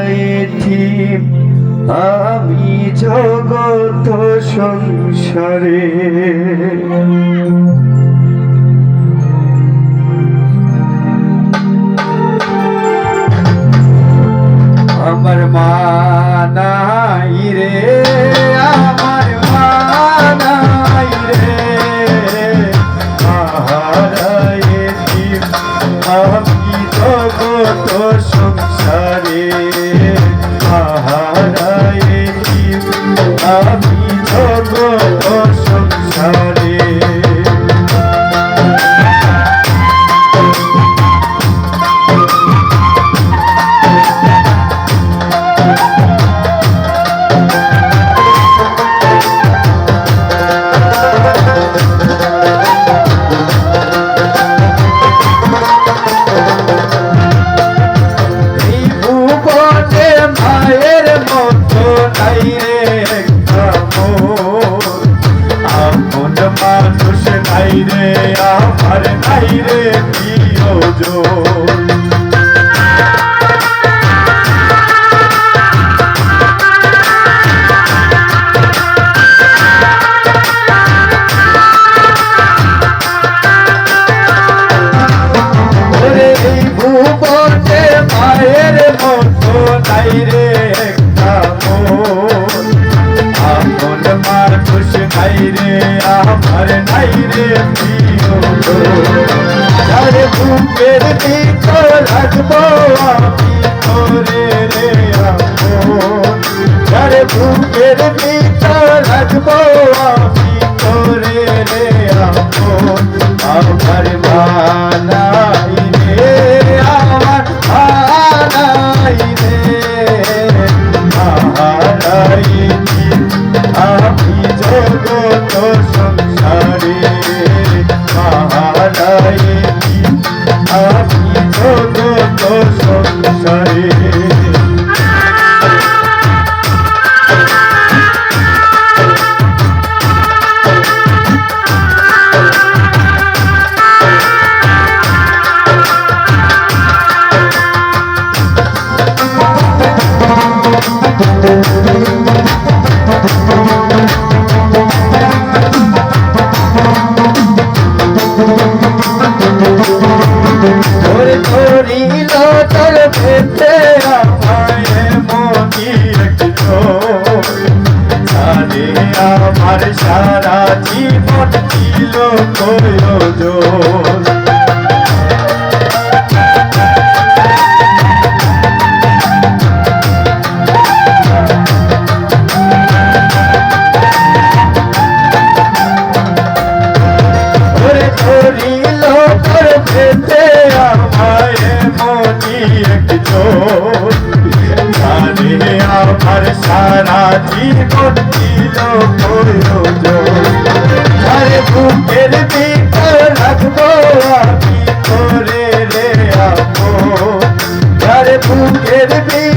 এতিম আমি জগত সংসারে। আমার মা নাই রে, আমার মা নাই রে, এতিম আমি জগত সংসারে। এতিম আমি জগত সংসারে। মানুষ নাই রে আমার নাই রে প্রিয়জন। ওরে এই ভুবনে মায়ের মতো নাই রে আপন মানুষ নাই রে আমার নাই রে প্রিয়জন। বুকের ভিতর রাখবো আমি তোরে রে আপন, বুকের ভিতর রাখবো আমি তোরে রে আপন। আমার মা নাই রে, আমার মা নাই রে, আমি জগত সংসারে। আমি জগত সংসারে। ধরিল তোর ভেতে আমায় মনি আরে আমার সারা জীবন ছিল প্রয়োজন। ধরিল তোর ভেতে আমায় মনি আরে আমার সারা জীবন ছিল প্রয়োজন। বুকের ভিতর রাখবো আমি তোরে রে আপন, বুকের ভিতর